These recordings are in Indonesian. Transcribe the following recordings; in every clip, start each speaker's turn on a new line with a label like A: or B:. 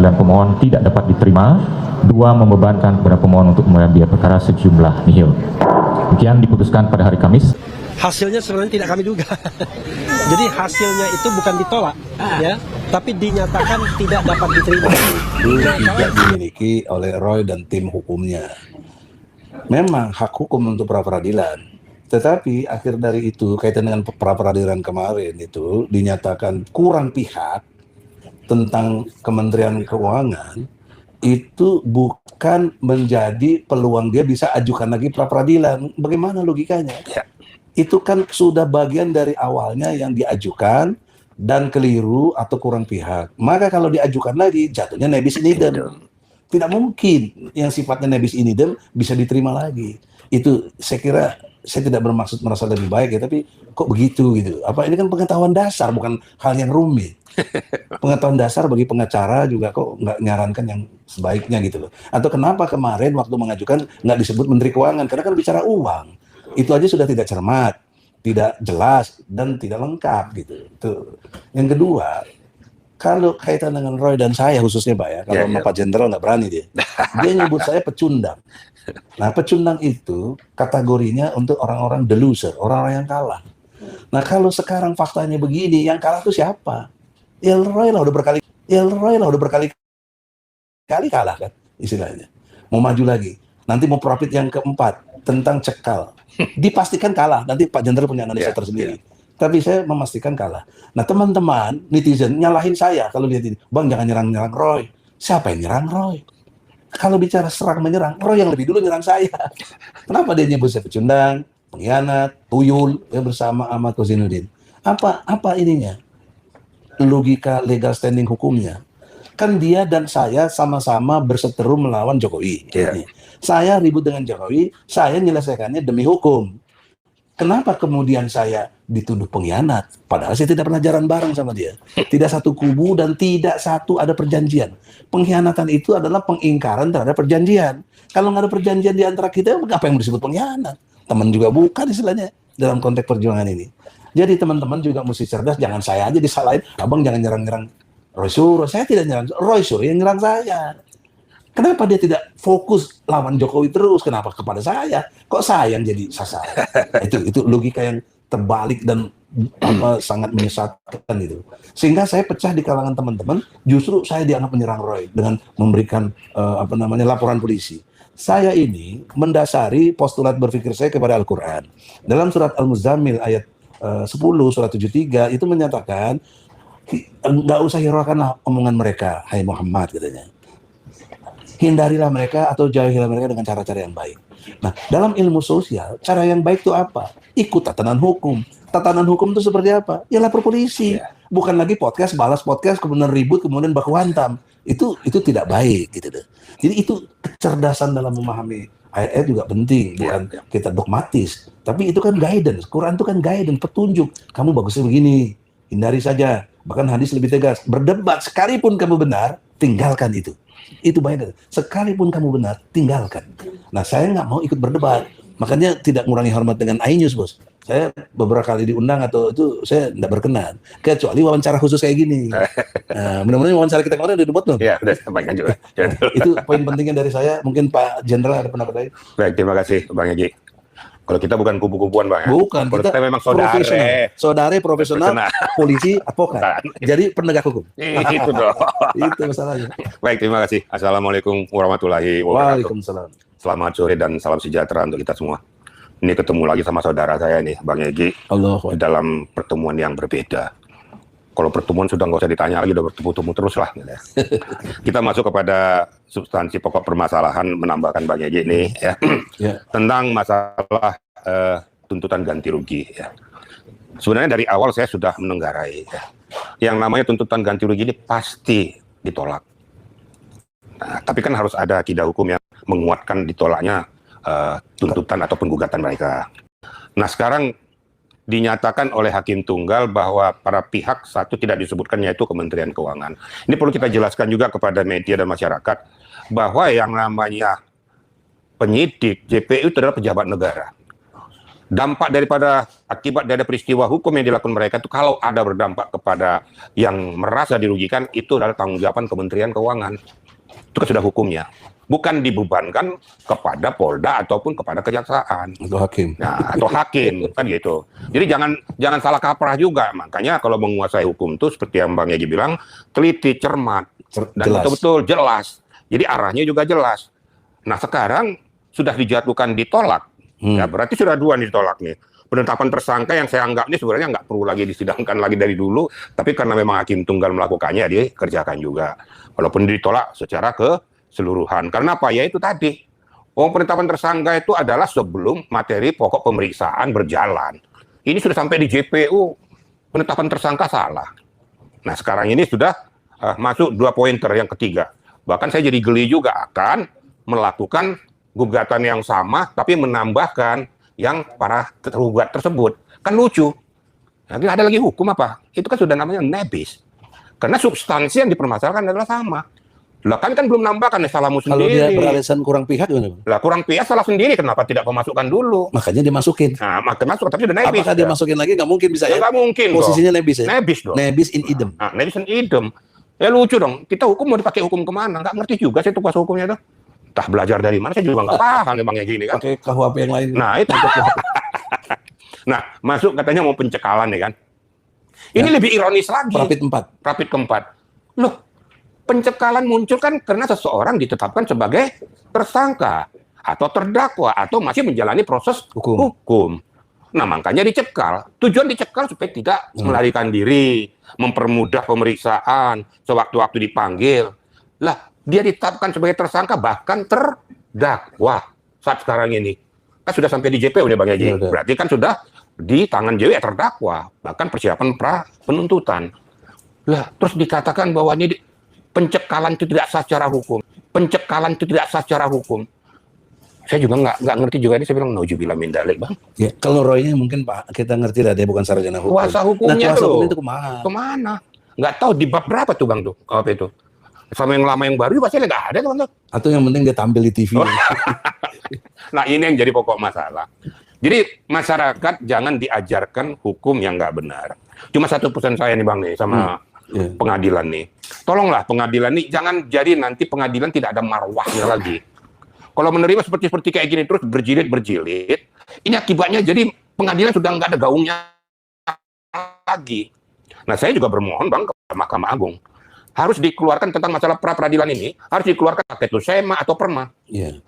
A: dan pemohon tidak dapat diterima. 2. Membebankan kepada pemohon untuk membayar biaya perkara sejumlah nihil. Demikian diputuskan pada hari Kamis.
B: Hasilnya sebenarnya tidak kami duga. Jadi hasilnya itu bukan ditolak, ya, tapi dinyatakan tidak dapat diterima.
C: Tidak dimiliki oleh Roy dan tim hukumnya. Memang hak hukum untuk pra-peradilan. Tetapi akhir dari itu kaitan dengan pra-peradilan kemarin itu dinyatakan kurang pihak tentang Kementerian Keuangan, itu bukan menjadi peluang dia bisa ajukan lagi pra-peradilan. Bagaimana logikanya? Ya. Itu kan sudah bagian dari awalnya yang diajukan dan keliru atau kurang pihak. Maka kalau diajukan lagi jatuhnya nebis in idem. Tidak mungkin yang sifatnya nebis in idem bisa diterima lagi. Itu saya kira, saya tidak bermaksud merasa lebih baik ya, tapi kok begitu gitu. Apa ini kan pengetahuan dasar, bukan hal yang rumit. Pengetahuan dasar bagi pengacara juga kok nggak nyarankan yang sebaiknya gitu loh. Atau kenapa kemarin waktu mengajukan nggak disebut Menteri Keuangan, karena kan bicara uang. Itu aja sudah tidak cermat, tidak jelas, dan tidak lengkap gitu. Itu. Yang kedua, kalau kaitan dengan Roy dan saya khususnya Pak ya, kalau Pak Jenderal nggak berani dia. Dia nyebut saya pecundang. Nah, pecundang itu kategorinya untuk orang-orang the loser, orang-orang yang kalah. Nah, kalau sekarang faktanya begini, yang kalah itu siapa? Roy lah udah berkali-kali kalah kan istilahnya. Mau maju lagi. Nanti mau profit yang keempat tentang cekal. Dipastikan kalah. Nanti Pak Jenderal punya analisa tersendiri. Tapi saya memastikan kalah. Nah, teman-teman netizen nyalahin saya kalau lihat ini. Bang, jangan nyerang-nyerang Roy. Siapa yang nyerang Roy? Kalau bicara serang menyerang, Roy yang lebih dulu nyerang saya. Kenapa dia nyebut saya pecundang, pengkhianat, tuyul ya, bersama Ahmad Kozinuddin? Apa ininya? Logika legal standing hukumnya. Kan dia dan saya sama-sama berseteru melawan Jokowi. Saya ribut dengan Jokowi, saya menyelesaikannya demi hukum. Kenapa kemudian saya dituduh pengkhianat? Padahal saya tidak pernah jalan bareng sama dia. Tidak satu kubu dan tidak satu ada perjanjian. Pengkhianatan itu adalah pengingkaran terhadap perjanjian. Kalau nggak ada perjanjian di antara kita, apa yang disebut pengkhianat? Teman juga bukan istilahnya dalam konteks perjuangan ini. Jadi teman-teman juga mesti cerdas, jangan saya aja disalahin. Abang jangan nyerang-nyerang Roy Suryo. Saya tidak nyerang Roy Suryo, yang nyerang saya. Kenapa dia tidak fokus lawan Jokowi terus? Kenapa kepada saya? Kok saya yang jadi sasaran? Itu logika yang terbalik dan sangat menyesatkan itu. Sehingga saya pecah di kalangan teman-teman. Justru saya dianggap menyerang Roy dengan memberikan laporan polisi. Saya ini mendasari postulat berpikir saya kepada Al-Quran. Dalam surat Al-Muzammil ayat 10 surat 73 itu menyatakan nggak usah hiraukanlah omongan mereka, hai Muhammad katanya. Hindarilah mereka atau jauhilah mereka dengan cara-cara yang baik. Nah, dalam ilmu sosial, cara yang baik itu apa? Ikut tatanan hukum. Tatanan hukum itu seperti apa? Ya lapor polisi. Bukan lagi podcast, balas podcast, kemudian ribut, kemudian baku hantam. Itu tidak baik gitu deh. Jadi itu kecerdasan dalam memahami ayat-ayat juga penting, bukan kita dogmatis. Tapi itu kan guidance. Quran itu kan guidance, petunjuk. Kamu bagusnya begini, hindari saja. Bahkan hadis lebih tegas. Berdebat sekalipun kamu benar, tinggalkan itu. Itu banyak. Sekalipun kamu benar, tinggalkan. Nah, saya nggak mau ikut berdebat. Makanya tidak mengurangi hormat dengan iNews, Bos. Saya beberapa kali diundang atau itu saya tidak berkenan. Kecuali wawancara khusus kayak gini. Mudah-mudahan wawancara kita kemarin udah dibuat belum?
D: Ya, udah sampaikan juga.
C: Itu poin pentingnya dari saya. Mungkin Pak Jenderal ada pendapat lain?
D: Baik, terima kasih Bang Egy. Kalau kita bukan kubu-kubuan Bang ya.
C: Bukan,
D: kita memang
C: saudara profesional, polisi, advokat. Jadi penegak hukum.
D: Itu dong.
C: Itu masalahnya.
D: Baik, terima kasih. Assalamualaikum warahmatullahi wabarakatuh.
C: Waalaikumsalam.
D: Selamat sore dan salam sejahtera untuk kita semua. Ini ketemu lagi sama saudara saya nih, Bang Egy, dalam pertemuan yang berbeda. Kalau pertemuan sudah nggak usah ditanya lagi, udah bertemu-temu terus lah. Gitu ya. Kita masuk kepada substansi pokok permasalahan, menambahkan Bang Egy ini ya, tentang masalah tuntutan ganti rugi. Ya. Sebenarnya dari awal saya sudah menenggarai, ya. Yang namanya tuntutan ganti rugi ini pasti ditolak. Nah, tapi kan harus ada akidah hukum yang menguatkan ditolaknya tuntutan atau penggugatan mereka. Nah, sekarang dinyatakan oleh Hakim Tunggal bahwa para pihak satu tidak disebutkan, yaitu Kementerian Keuangan. Ini perlu kita jelaskan juga kepada media dan masyarakat bahwa yang namanya penyidik JPU itu adalah pejabat negara. dampak daripada akibat dari peristiwa hukum yang dilakukan mereka itu kalau ada berdampak kepada yang merasa dirugikan, itu adalah tanggung jawab Kementerian Keuangan. Itu kan sudah hukumnya. Bukan dibebankan kepada Polda ataupun kepada kejaksaan
C: atau hakim.
D: Nah, atau hakim kan gitu. Jadi jangan salah kaprah juga. Makanya kalau menguasai hukum itu seperti yang Bang Egy bilang, teliti, cermat, dan betul-betul jelas. Jadi arahnya juga jelas. Nah, sekarang sudah dijatuhkan ditolak. Ya, berarti sudah 2 nih ditolak nih. Penetapan tersangka yang saya anggap ini sebenarnya nggak perlu lagi disidangkan lagi dari dulu, tapi karena memang hakim tunggal melakukannya, dia kerjakan juga. Walaupun ditolak secara keseluruhan. Karena apa? Ya itu tadi. Penetapan tersangka itu adalah sebelum materi pokok pemeriksaan berjalan. Ini sudah sampai di JPU, penetapan tersangka salah. Nah, sekarang ini sudah masuk 2 pointer yang ketiga. Bahkan saya jadi geli juga akan melakukan gugatan yang sama, tapi menambahkan yang para tergugat tersebut. Kan lucu. Nanti ada lagi hukum apa? Itu kan sudah namanya nebis. Karena substansi yang dipermasalahkan adalah sama. Lah kan belum nambahkan salahmu
C: Kalau
D: sendiri.
C: dia beralasan kurang pihak gimana?
D: Lah kurang pihak salah sendiri, kenapa tidak kau masukkan dulu?
C: Makanya dimasukin.
D: Nah, masuk tapi udah nebis.
C: Apakah dia masukin lagi? Nggak mungkin bisa ya?
D: Nggak mungkin.
C: Posisinya nebis ya?
D: Nebis dong.
C: Nebis in idem.
D: Nah, nebis in idem. Ya lucu dong. Kita hukum mau dipakai hukum kemana? Nggak ngerti juga saya tuh kuasa hukumnya tuh. Entah belajar dari mana, saya juga nggak paham memangnya gini kan.
C: Pakai KUHP yang lain.
D: Nah, itu. Nah, masuk katanya mau pencekalan ya kan. Ini lebih ironis lagi. Prapit keempat. Loh, pencekalan muncul kan karena seseorang ditetapkan sebagai tersangka atau terdakwa atau masih menjalani proses hukum. Nah, makanya dicekal. Tujuan dicekal supaya tidak melarikan diri, mempermudah pemeriksaan, sewaktu-waktu dipanggil. Lah, dia ditetapkan sebagai tersangka bahkan terdakwa saat sekarang ini. Kan sudah sampai di JPU nih Bang Egy. Berarti kan sudah di tangan JW terdakwa, bahkan persiapan pra penuntutan. Lah, terus dikatakan bahwa ini pencekalan itu tidak sah secara hukum. Pencekalan itu tidak sah secara hukum. Saya juga nggak ngerti juga ini. Saya bilang nauzubillah min dzalik, Bang.
C: Ya, kalau Roy-nya mungkin Pak kita ngerti lah dia bukan sarjana hukum.
D: Kuasa hukumnya
C: kuasa
D: tuh.
C: hukum itu kemana?
D: Kemana? Nggak tahu di bab berapa tuh Bang tuh. Apa itu? Sama yang lama yang baru pasti nggak ada tuh Bang.
C: Atau yang penting dia tampil di TV.
D: Nah, ini yang jadi pokok masalah. Jadi masyarakat jangan diajarkan hukum yang nggak benar. Cuma satu pesan saya nih Bang nih sama pengadilan nih. Tolonglah pengadilan nih jangan jadi nanti pengadilan tidak ada marwahnya lagi. Kalau menerima seperti kayak gini terus berjilid, ini akibatnya jadi pengadilan sudah nggak ada gaungnya lagi. Nah, saya juga bermohon Bang ke Mahkamah Agung. Harus dikeluarkan tentang masalah pra-peradilan ini, harus dikeluarkan paket SEMA atau PERMA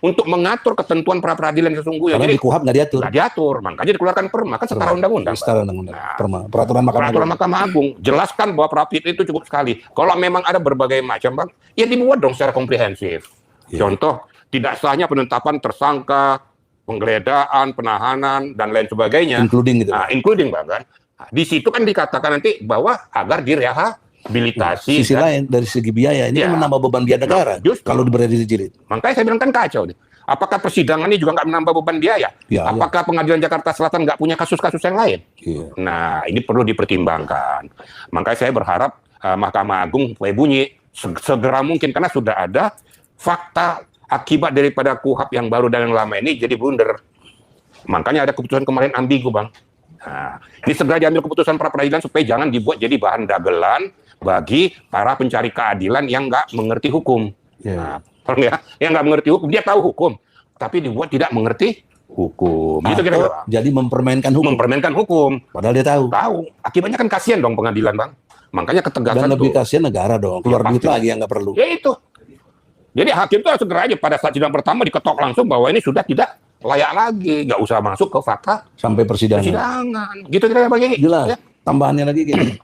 D: untuk mengatur ketentuan pra-peradilan sesungguhnya.
C: Karena di KUHP nggak diatur.
D: Nggak diatur, makanya dikeluarkan PERMA, kan setara undang-undang.
C: Setara undang-undang. PERMA, peraturan Mahkamah
D: Agung. Jelaskan bahwa prapit itu cukup sekali. Kalau memang ada berbagai macam, Bang, ya dibuat dong secara komprehensif. Contoh, tidak sahnya penetapan tersangka, penggeledahan, penahanan, dan lain sebagainya.
C: Including gitu.
D: Nah, including bahkan. Nah, di situ kan dikatakan nanti bahwa agar direhabilitasi.
C: Sisi lain dari segi biaya ini kan menambah beban biaya negara kalau diberi jilid.
D: Makanya saya bilang kan kacau nih. Apakah persidangan ini juga nggak menambah beban biaya? Apakah pengadilan Jakarta Selatan nggak punya kasus-kasus yang lain? Nah, ini perlu dipertimbangkan. Makanya saya berharap Mahkamah Agung bunyi segera mungkin karena sudah ada fakta akibat daripada KUHP yang baru dan yang lama ini jadi blunder. Makanya ada keputusan kemarin ambigu, Bang. Nah, ini segera diambil keputusan pra peradilan supaya jangan dibuat jadi bahan dagelan bagi para pencari keadilan yang nggak mengerti hukum. Nah, yang nggak mengerti hukum, dia tahu hukum, tapi dibuat tidak mengerti hukum. Gitu kira-kira.
C: Jadi mempermainkan hukum.
D: Mempermainkan hukum.
C: Padahal dia tahu.
D: Tahu. Akibatnya kan kasihan dong pengadilan, Bang. Makanya ketegasan
C: dan lebih kasihan negara dong. Keluar duit lagi yang nggak perlu.
D: Ya itu. Jadi hakim itu segera aja pada saat sidang pertama diketok langsung bahwa ini sudah tidak layak lagi, nggak usah masuk ke fakta
C: sampai persidangan.
D: Gitu kira-kira Bang.
C: Jelas. Ya. Tambahannya lagi gini.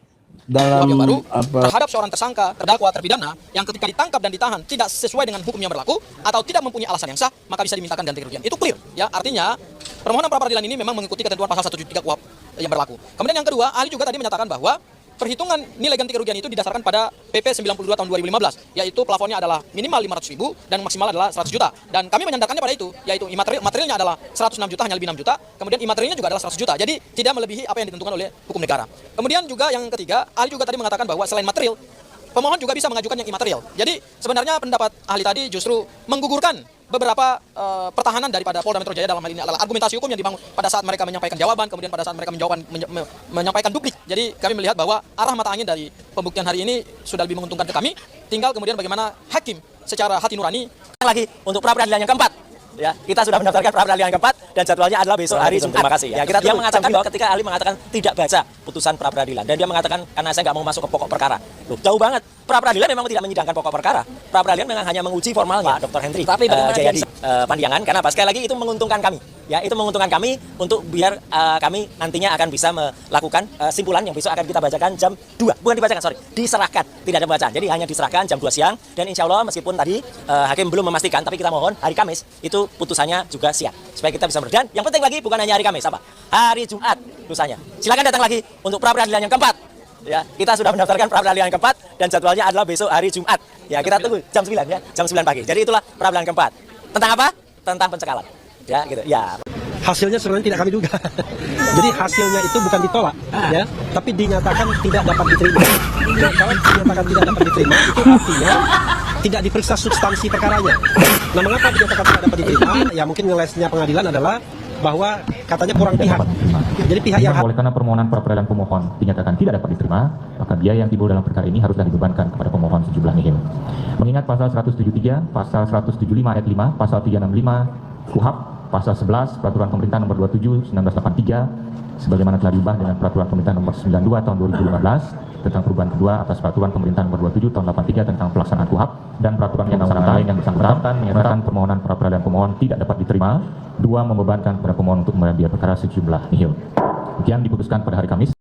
C: Dalam
E: baru terhadap seorang tersangka, terdakwa, terpidana yang ketika ditangkap dan ditahan tidak sesuai dengan hukum yang berlaku atau tidak mempunyai alasan yang sah, maka bisa dimintakan ganti kerugian. Itu clear, ya. Artinya permohonan pra peradilan ini memang mengikuti ketentuan pasal 173 KUHP yang berlaku. Kemudian yang kedua, ahli juga tadi menyatakan bahwa perhitungan nilai ganti kerugian itu didasarkan pada PP 92 tahun 2015, yaitu plafonnya adalah minimal 500.000 dan maksimal adalah 100 juta. Dan kami menyandarkannya pada itu, yaitu materialnya adalah 106 juta, hanya lebih 6 juta, kemudian imaterialnya juga adalah 100 juta. Jadi tidak melebihi apa yang ditentukan oleh hukum negara. Kemudian juga yang ketiga, ahli juga tadi mengatakan bahwa selain material, pemohon juga bisa mengajukan yang imaterial. Jadi sebenarnya pendapat ahli tadi justru menggugurkan beberapa pertahanan daripada Polda Metro Jaya dalam hal ini adalah argumentasi hukum yang dibangun pada saat mereka menyampaikan jawaban, kemudian pada saat mereka menyampaikan duplik. Jadi kami melihat bahwa arah mata angin dari pembuktian hari ini sudah lebih menguntungkan ke kami. Tinggal kemudian bagaimana hakim secara hati nurani
F: lagi untuk pra peradilan yang keempat. Ya, kita sudah mendaftarkan pra peradilan yang keempat dan jadwalnya adalah besok hari Jumat. Terima kasih. Ya, dia mengatakan bahwa ketika ahli mengatakan tidak baca putusan pra peradilan dan dia mengatakan karena saya nggak mau masuk ke pokok perkara. Loh, jauh banget. Pra peradilan memang tidak menyidangkan pokok perkara. Pra peradilan memang hanya menguji formalnya, Pak Dr. Hendri. Tapi Jayadi Pandiangan, karena apa? Sekali lagi itu menguntungkan kami. Ya, itu menguntungkan kami untuk biar kami nantinya akan bisa melakukan simpulan yang besok akan kita bacakan jam 2. Bukan dibacakan, sorry, diserahkan. Tidak ada bacaan. Jadi hanya diserahkan jam 2 siang dan insya Allah meskipun tadi hakim belum memastikan, tapi kita mohon hari Kamis itu putusannya juga siap supaya kita bisa berdan. Yang penting lagi bukan hanya hari Kamis, apa? Hari Jumat lusanya. Silakan datang lagi untuk pra peradilan yang keempat. Ya, kita sudah mendaftarkan pra peradilan yang keempat dan jadwalnya adalah besok hari Jumat. Ya, kita tunggu jam 9 ya, jam 9 pagi. Jadi itulah pra peradilan keempat. Tentang apa? Tentang pencekalan. Ya, gitu. Ya.
B: Hasilnya sebenarnya tidak kami duga. Jadi hasilnya itu bukan ditolak, ya, tapi dinyatakan tidak dapat diterima. Dan kalau dinyatakan tidak dapat diterima, itu artinya tidak diperiksa substansi perkaranya. Nah, mengapa dinyatakan tidak dapat diterima? Ya mungkin ngelesnya pengadilan adalah bahwa katanya kurang pihak. Jadi pihak yang
A: oleh karena permohonan pra peradilan pemohon dinyatakan tidak dapat diterima, maka biaya yang timbul dalam perkara ini haruslah dibebankan kepada pemohon sejumlah nihil. Mengingat pasal 173, pasal 175 ayat 5, pasal 365 KUHP, pasal 11 Peraturan Pemerintah Nomor 27 1983 sebagaimana telah diubah dengan Peraturan Pemerintah Nomor 92 Tahun 2015 tentang perubahan kedua atas Peraturan Pemerintah Nomor 27 Tahun 83 tentang pelaksanaan KUHP dan peraturan yang lain yang bersangkutan menyatakan permohonan pra peradilan pemohon tidak dapat diterima. 2. Membebankan kepada pemohon untuk membayar biaya perkara sejumlah nihil. Demikian diputuskan pada hari Kamis.